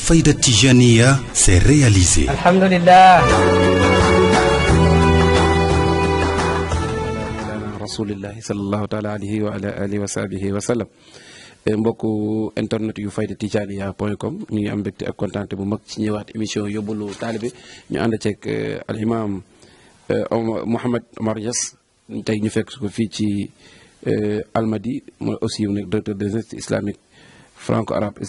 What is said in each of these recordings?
Al-Fayda Tijaniya s'est réalisée. Alhamdulillah. Rasulillahi sallallahu taala alayhi wa ala alihi wa sahbihi wa sallam. Mbokku internet yu faydatijaniya.com ñu ngi am mbégte ak kontaante bu mag ci ñëwaat émission yóbbalu taalibe ñu ànd ceeg al imam Mouhamed Omar Niass tey ñu fekk ko fii ci Almadi mooy aussi nekk directeur des instituts islamiques franco-arabe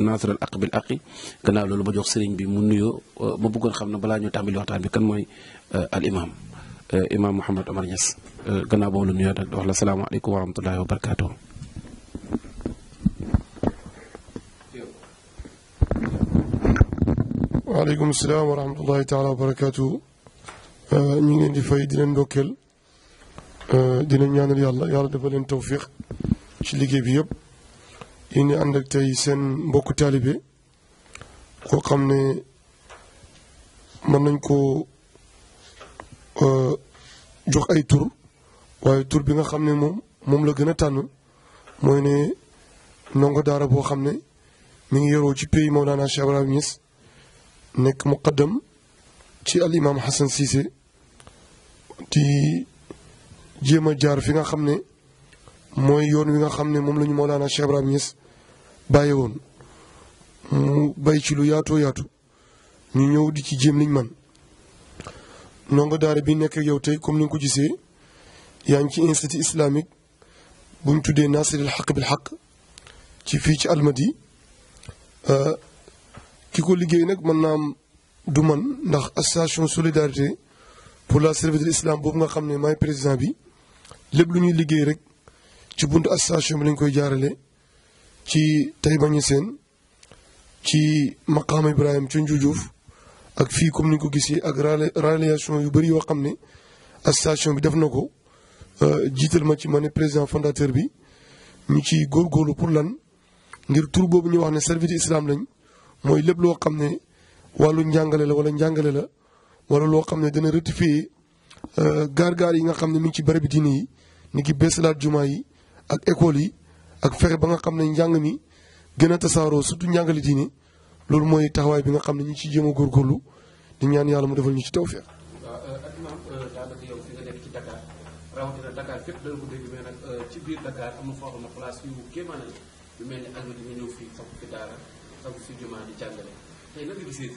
Nasr al Aq bil Aqi gannaaw loolu ba jox sëriñ bi mu nuyoo ma bëggoon xam ne balaa ñu tàmbali waxtaan bi kan mooy al imam Mouhamed Omar Niass gannaaw boobu la nuyoo nag wax la salaamaaleykum wa rahmatullahi wa barakaatuh. waaleykum salaam wa rahmatullahi taala wa barakaatu. ñu ngi leen di fay di leen ndokkeel di leen ñaanal yàlla dafa leen tawfiq ci liggéey bi yëpp. yéen ñi ànd ak tey seen mbokku taalibe koo xam ne mën nañ ko jox ay tur waaye tur bi nga xam ne moom la gën a tànn mooy ne ndongo daara boo xam ne mi ngi yoroo ci pays Mawlana Cheikh Ibrahim Niass nekk muqaddam ci al imam Hassan Cissé di jéem a jaar fi nga xam ne mooy yoon wi nga xam ne moom la ñu Mawlana Cheikh Ibrahim Niass bàyyi woon mu bay ci lu yaatoo yaatu ñu ñëw di ci jéem liñ man ndongo daara bi nekk yow tey comme ni nga ko gisee yaa ngi ci institut islamique buñ tuddee Nasr al Haq bil Haq ci fii ci Almadi ki ko liggéey nag mën naa am du man ndax association solidarité pour la survie de l'islam boobu nga xam ne maay président bi lépp lu ñuy liggéey rek ci buntu association bi lañ koy jaarale ci Taïba Niassène ci maqaama Ibrahima ci Njujuuf ak fii comme ni nga ko gisee ak réalisation yu bëri yoo xam ne association bi def na ko jiital ma ci ma ne président fondateur bi ñu ci góorgóorlu pour lan ngir tur boobu ñu wax ne service de islam lañ mooy lépp loo xam ne wàllu njàngale la wala njàngale la wala loo xam ne dana rectifier gaar-gaar yi nga xam ne mi ngi ci barabi diine yi ni ki beesalaat jumaa yi ak école yi ak fexe ba nga xam ne njàng mi gën a tasaaroo surtout njàngale diine loolu mooy taxawaay bi nga xam ne ñu ci jéem a góorgóorlu di ñaan yàlla mu defal ñu ci tawfeex. waaw ak imaam daanaka yow fi nga nekk ci Dakar rawatina Dakar fépp dana ko dégg mais nag ci biir Dakar am na foo xam ne place yu kéemaane la yu mel ni Almadi nga ñëw fii samp fi daara samp fi jumaa di jàngale tey naka gisee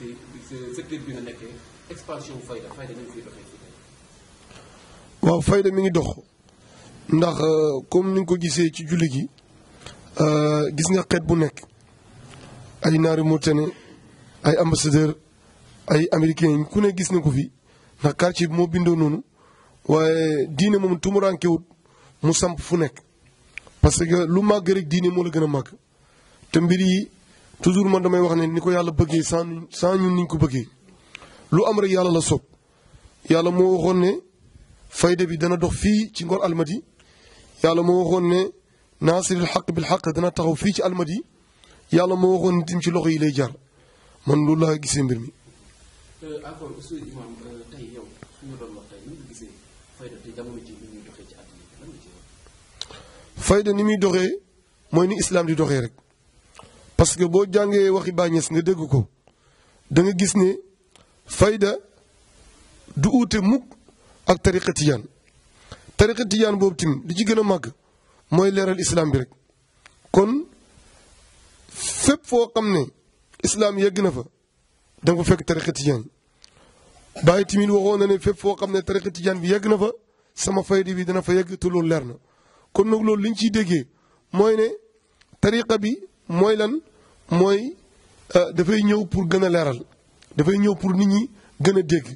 secteur bi nga nekkee expansion fayda ni mu fiy doxee fii. waaw fayda mi ngi dox ndax comme ni nga ko gisee ci julli gi gis nga xeet bu nekk ay naari Mauritanie ay ambassadeur ay américain ku ne gis na ko fi ndax quartier bi moo bindoo noonu waaye diine moom tumuraankewut mu samp fu nekk parce que lu màgg rek diine moo la gën a màgg te mbir yi toujours man damay wax ne ni ko yàlla bëggee sans ñun niñ ko bëggee lu am rek yàlla la soob yàlla moo waxoon ne fayda bi dana dox fii ci Ngor Almadi yàlla moo waxoon ne Nasr al Haq bil Haq dana taxaw fii ci Almadi yàlla moo waxoon tim ci loxo yi lay jaar man loolu laa gisee mbir mi. encore aussi imam tey yow fi nga doon wax tey ni nga gisee fayda te jamono ji ni muy doxee ci àddina bi lan nga ci wax. fayda ni muy doxee mooy ni islam di doxee rek parce que boo jàngee waxi Baay Ñas nga dégg ko da nga gis ne fayda du uute mukk ak tariqa tijaan boobu tim li ci gën a màgg mooy leeral islam bi rek kon fépp foo xam ne islam yegg na fa da nga fa fekk tariqa tijaan Baay tamit waxoon na ne fépp foo xam ne tariqa tijaan bi yegg na fa sama fayda bi dana fa yegg te loolu leer na kon nag loolu li ñu ciy déggee mooy ne tariqa bi mooy lan mooy dafay ñëw pour gën a leeral dafay ñëw pour nit ñi gën a dégg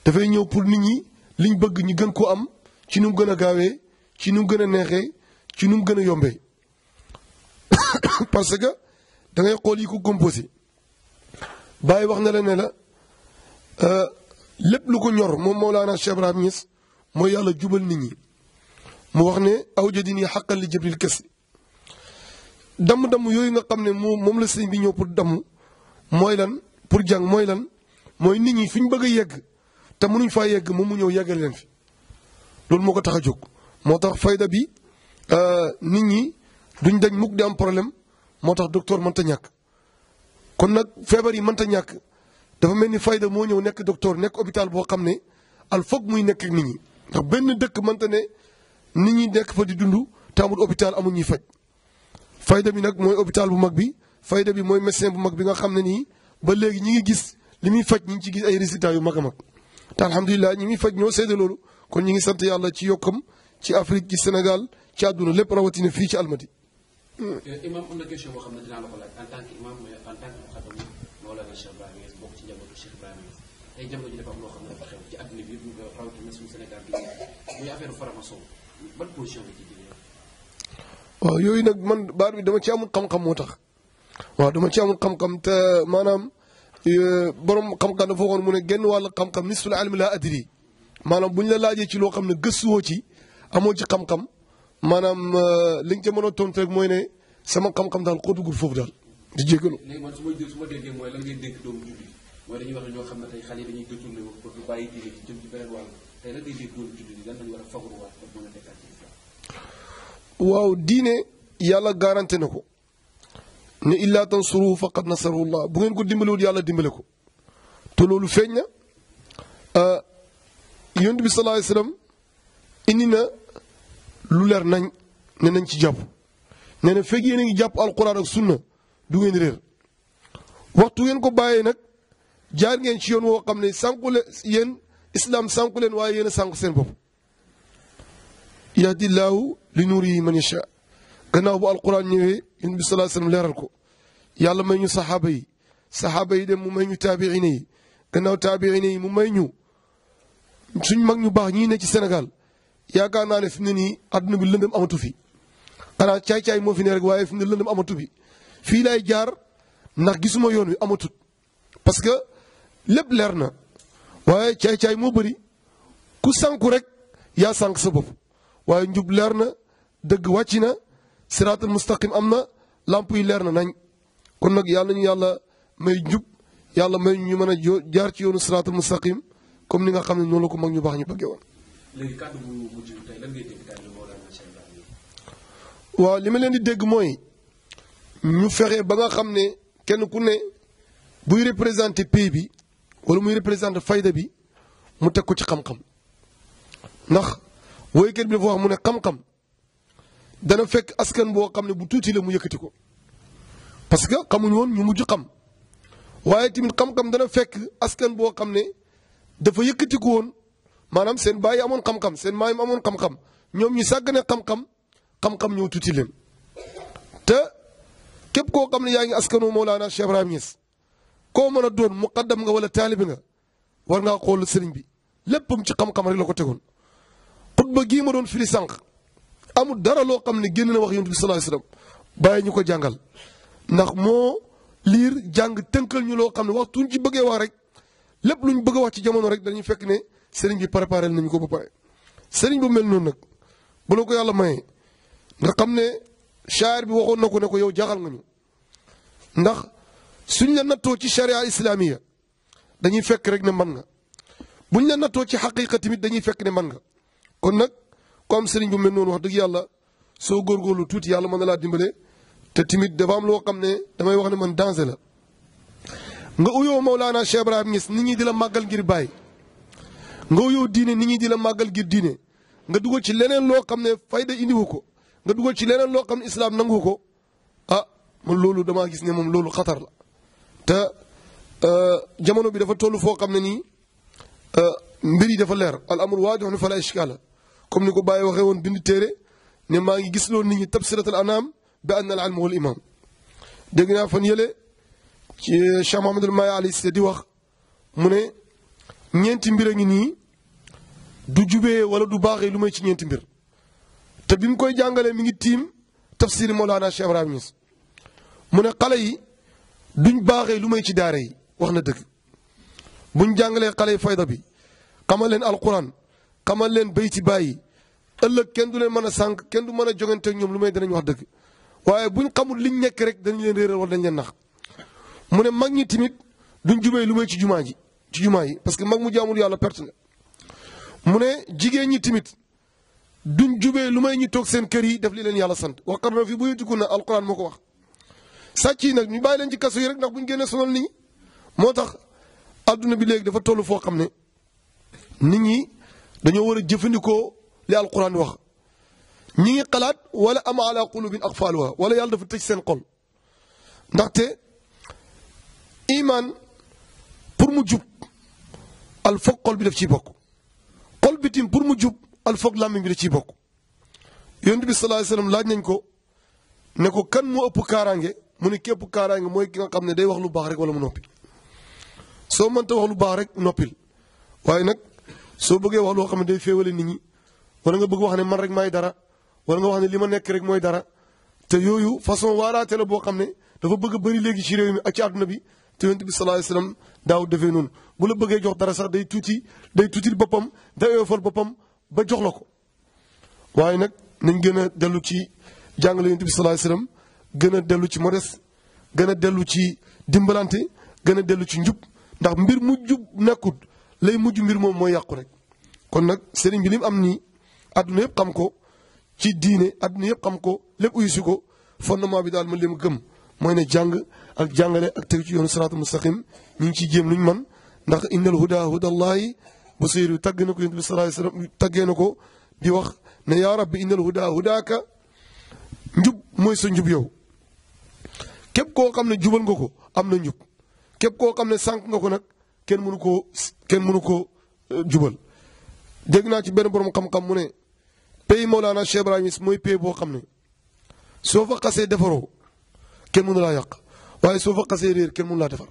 dafay ñëw pour nit ñi liñ bëgg ñu gën ko am ci nu mu gën a gaawee ci nu mu gën a neexee ci nu mu gën a yombee parce que da ngay xool yi ko composé Baye wax na la ne la lépp lu ko ñor moom Mawlana Cheikh Ibrahim Niass mooy yàlla jubal nit ñi mu wax ne awjadini xaqan li jibril kes damm-damm yooyu nga xam ne moom la sëñ bi ñëw pour damm mooy lan pour jàng mooy lan mooy nit ñi fi ñu bëgg a yegg te mënuñ faa yegg moom mu ñëw yeggal leen fi loolu moo ko tax a jóg moo tax fayda bi nit ñi duñ dañ mukk di am problème moo tax docteur mënta ñàkk kon nag feebar yi mënta ñàkk dafa mel ni fayda moo ñëw nekk docteur nekk hôpital boo xam ne al foog muy nekk ak nit ñi ndax benn dëkk mënta ne nit ñi nekk fa di dund te amul hôpital amul ñuy faj fayda bi nag mooy hôpital bu mag bi fayda bi mooy médecin bu mag bi nga xam ne nii ba léegi ñi ngi gis li muy faj ñi ngi ci gis ay résultats yu mag a mag te alhamdulilah ñi muy faj ñoo seede loolu kon ñi ngi sant yàlla ci yokkam ci Afrique ci Sénégal ci àdduna lépp rawatina fii ci Almadi. imam am na question boo xam ne dinaa la ko laaj en tant que imam mais en tant que muqaddam Mawlana Cheikh Ibrahima Niass bokk ci njabootu Cheikh Ibrahima Niass tey jamono ji dafa am loo xam ne dafa xew ci àdduna bi yëpp ñu koy rawatina suñu Sénégal gi muy affaire franc-maçon ban position la ci jëlee. waaw yooyu nag man baat bi dama ci amul xam-xam moo tax waaw dama ci amul xam-xam te maanaam borom xam-xam dafa waxoon mu ne genn wàll xam-xam nisful ilmi laa adri maanaam bu ñu la laajee ci loo xam ne gëstuwoo ci amoo ci xam-xam maanaam li nga ca mën a tontu rek mooy ne sama xam-xam daal xóotugul foofu daal di jégalu. léegi man su ma déggee mooy lan ngay dégg doomu jullit mooy dañuy wax ne ñoo xam ne tey xale yi dañuy détourné wu pour ñu bàyyi diine ci jëm ci beneen wàll tey lan ngay dégg doomu jullit yi lan lañu war a fagaruwaat pour mën a nekkaat ci islam. waaw diine yàlla garanté na ko ne illaa tansuru faqad nasarullah bu ngeen ko dimbalewul yàlla dimbale ko te loolu feeñ na yonent bi sallallahu alayhi wasallam indi na lu leer nañ ne nañ ci jàpp nee na fekk yéen a ngi jàpp alquran ak sunna du ngeen réer waxtu ngeen ko bàyyee nag jaar ngeen ci yoon woo xam ne sànku leen yéen islam sànku leen waaye yéen a sànku seen bopp yahdillaahu li nuurihi man yasha gannaaw bu alquran ñëwee yonent bi sallallahu alayhi wasallam leeral ko yàlla may ñu saxaaba yi dem mu may ñu taabiina yi gannaaw taabiina yi mu may ñu suñ mag ñu baax ñii ne ci Sénégal yaakaar naa ne fi mu ne nii adduna bi lëndëm amatu fi xanaa caay-caay moo fi ne rek waaye fi mu ne lëndëm amatu bi fii laay jaar ndax gisuma yoon wi amatut parce que lépp leer na waaye caay-caay moo bëri ku sànku rek yaa sànk sa bopp waaye njub leer na dëgg wàcc na siraatal mustaqim am na lamp yi leer na nañ kon nag yàlla ñu yàlla may njub yàlla may ñu mën a jaar ci yoonu siraatal mustaqim comme ni nga xam ne noonu la ko mag ñu baax ñu bëggee woon. léegi kàddu bu mujj tey lan ngay dégg kàddu Mawlana Cheikh Ibrahima. waaw li ma leen di dégg mooy ñu fexe ba nga xam ne kenn ku ne buy représenté pays bi wala muy représenté fayda bi mu teg ko ci xam-xam ndax woykat bi dafa wax mu ne xam-xam dana fekk askan boo xam ne bu tuuti la mu yëkkati ko parce que xamuñ woon ñu mujj xam waaye tamit xam-xam dana fekk askan boo xam ne dafa yëkkati ko woon maanaam seen baay amoon xam-xam seen maam amoon xam-xam ñoom ñu sàggane xam-xam ñëw tuuti leen te képp koo xam ne yaa ngi askanu Mawlana Cheikh Ibrahima Niass koo mën a doon muqaddam nga wala taalibe nga war ngaa xool sëriñ bi léppam ci xam-xam rek la ko tegoon xutba gii ma doon firi sànq amul dara loo xam ne génn na wax yonent bi sallallahu alayhi wasallam bàyyi ñu ko jàngal ndax moo liir jàng tënkal ñu loo xam ne waxtuñ ci bëggee wax rek lépp luñ bëgg a wax ci jamono rek dañuy fekk ne sëriñ bi préparé nañu ko ba pare sëriñ bu mel noonu nag bu la ko yàlla mayee nga xam ne shaar bi waxoon na ko ne ko yow jaaxal nga ñu ndax suñ la nattoo ci sharia islamiya dañuy fekk rek ne man nga buñ la nattoo ci xaqiqa tamit dañuy fekk ne man nga kon nag comme sëriñ bu mel noonu wax dëgg yàlla soo góorgóorlu tuuti yàlla mën na laa dimbale te tamit dafa am loo xam ne damay wax ne man danger la nga uyoo Mawlana Cheikh Ibrahima Niass nit ñi di la màggal ngir bàyyi nga uyoo diine nit ñi di la màggal ngir diine nga dugal ci leneen loo xam ne fayda indiwu ko nga dugal ci leneen loo xam ne islam nangu ko ah man loolu damaa gis ne moom loolu xatar la te jamono bi dafa toll foo xam ne nii mbir yi dafa leer al amru waadihun fala ishkaala comme ni ko Baye waxee woon bind téere ne maa ngi gis loolu nit ñi tabsiratul anam bi anna al ilma wal imam dégg naa fan yële ci Cheikh Mahamadul Maya Ali Cissé di wax mu ne ñeenti mbir a ngi nii du jubee wala du baaxee lu may ci ñeenti mbir te bi mu koy jàngalee mi ngi tiim tafsiri Mawlana Cheikh Ibrahima Niass mu ne xale yi duñ baaxee lu may ci daara yi wax na dëgg buñ jàngalee xale yi fayda bi xamal leen alquran xamal leen bayti bàyyi ëllëg kenn du leen mën a sànq kenn du mën a jogante ak ñoom lu may danañ wax dëgg waaye buñ xamul liñ nekk rek dañ leen réeral wala dañ leen nax mu ne mag ñi tamit duñ jubee lu may ci jumaa ji ci jumaa yi parce que mag mu jaamul yàlla perte na mu ne jigéen ñi tamit duñ jubee lu may ñi toog seen kër yi def li leen yàlla sant waqarna fi buyutikunna alquran moo ko wax sàcc yi nag ñu bàyyi leen ci kaso yi rek ndax bu ñu génnee sonal nit ñi moo tax adduna bi léegi dafa toll foo xam ne nit ñi dañoo war a jëfandikoo li alquran wax ñi ngi xalaat wala am ala qulubin aqfaaluha wala yàlla dafa tëj seen xol ndaxte iman pour mu jub al foog xol bi daf ciy bokk xol bitim pour mu jub al foog làmmiñ bi daf ciy bokk yonent bi sallallahu alayhi wasallam laaj nañ ko ne ko kan moo ëpp kaaraange mu ne képp kaaraange mooy ki nga xam ne day wax lu baax rek wala mu noppi soo mënta wax lu baax rek noppil waaye nag soo bëggee wax loo xam ne day féewale nit ñi wala nga bëgg wax ne man rek maay dara wala nga wax ne li ma nekk rek mooy dara te yooyu façon waaraate la boo xam ne dafa bëgg a bëri léegi ci réew mi ak ci àdduna bi te yonent bi sallallahu alayhi wasallam daaw defee noonu bu la bëggee jox dara sax day tuutil boppam day oyofal boppam ba jox la ko waaye nag nañ gën a dellu ci jàngale yonent bi sallallahu alayhi wasallam gën a dellu ci modeste gën a dellu ci dimbalante gën a dellu ci njub ndax mbir mu jub nekkut lay mujj mbir moom mooy yàqu rek kon nag sëriñ bi li mu am nii adduna yëpp xam ko ci diine adduna yëpp xam ko lépp uyusi ko fondement bi daal man li mu gëm mooy ne jàng ak jàngale ak tegu ci yoonu siraatul mustaqim ñu ngi ciy jéem luñ man ndax innal huda hudallahi bu séeru tagg na ko yonent bi sallallahu alayhi wasallam taggee na ko di wax ne yaa rabbi innal huda hudaaka njub mooy sa njub yow képp koo xam ne jubal nga ko am na njub képp koo xam ne sànq nga ko nag kenn mënu ko jubal dégg naa ci benn borom xam-xam mu ne pays Mawlana Cheikh Ibrahima mooy pays boo xam ne soo fa xasee defaroo kenn mënu laa yàq waaye soo fa xasee réer kenn mënu laa defar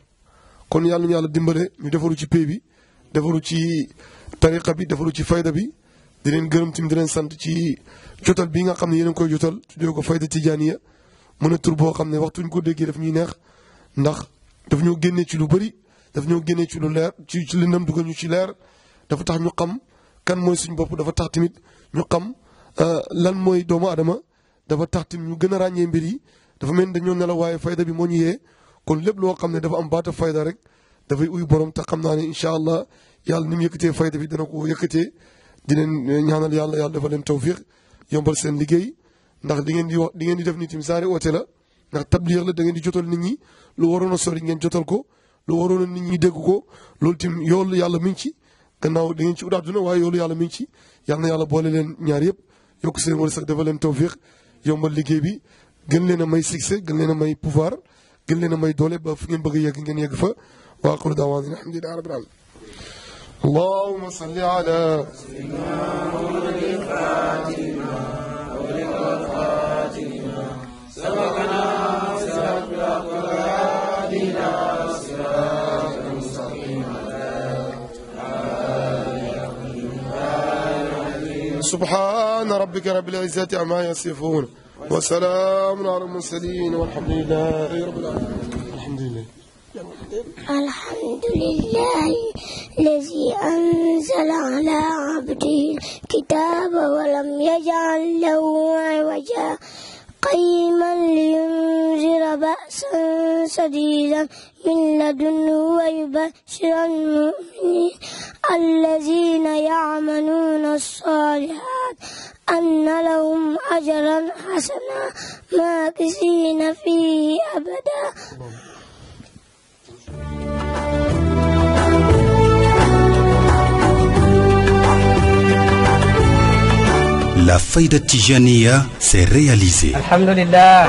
kon yàlla ñu yàlla dimbale ñu defaru ci pays bi defaru ci tariqa bi defaru ci fayda bi di leen gërëm tamit di leen sant ci jotal bi nga xam ne yéen a ngi koy jotal tuddee ko fayda tijaaniya mu ne tur boo xam ne waxtu ñu ko déggee daf ñuy neex ndax daf ñoo génnee ci lu bëri daf ñoo génnee ci lu leer ci lëndëm dugal ñu ci leer dafa tax ñu xam kan mooy suñu bopp dafa tax tamit ñu xam lan mooy doomu adama dafa tax tamit ñu gën a ràññee mbir yi dafa mel ni dañoo nelaw waaye fayda bi moo ñu yee kon lépp loo xam ne dafa am baata fayda rek dafay uy borom te xam naa ne incha allah yàlla ni mu yëkkatee fayda bi dana ko yëkkatee di leen ñaanal yàlla dafa leen tawfiq yombal seen liggéey ndax li ngeen di wax li ngeen di def nii tamit saari oote la ndax tabliir la da ngeen di jotal nit ñi lu waroon a sori ngeen jotal ko lu waroon a nit ñi dégg ko loolu tim yoolu yàlla mi ngi ci gannaaw da ngeen ci ut àdduna waaye yoolu yàlla mi ngi ci yàlla na yàlla boole leen ñaar yëpp yokk seen wala sax dafa leen tawfiq yombal liggéey bi gën leen a may succès gën leen a may pouvoir gën leen a may doole ba fu ngeen bëgg a yegg ngeen yegg fa wa aaxiru da'waanaa alhamdulillahi rabbil aalamiin allahumma salli ala سبحان ربك رب العزة عما يصفون وسلام على المرسلين والحمد لله رب العالمين الحمد لله الحمد لله الذي أنزل على عبده الكتاب ولم يجعل له عوجا قيما لينذر بأسا شديدا من لدنه ويبشر المؤمنين الذين يعملون الصالحات أن لهم أجرا حسنا ماكثين فيه أبدا. La Fayda Tijaniya s'est réalisée. Alhamdulillah.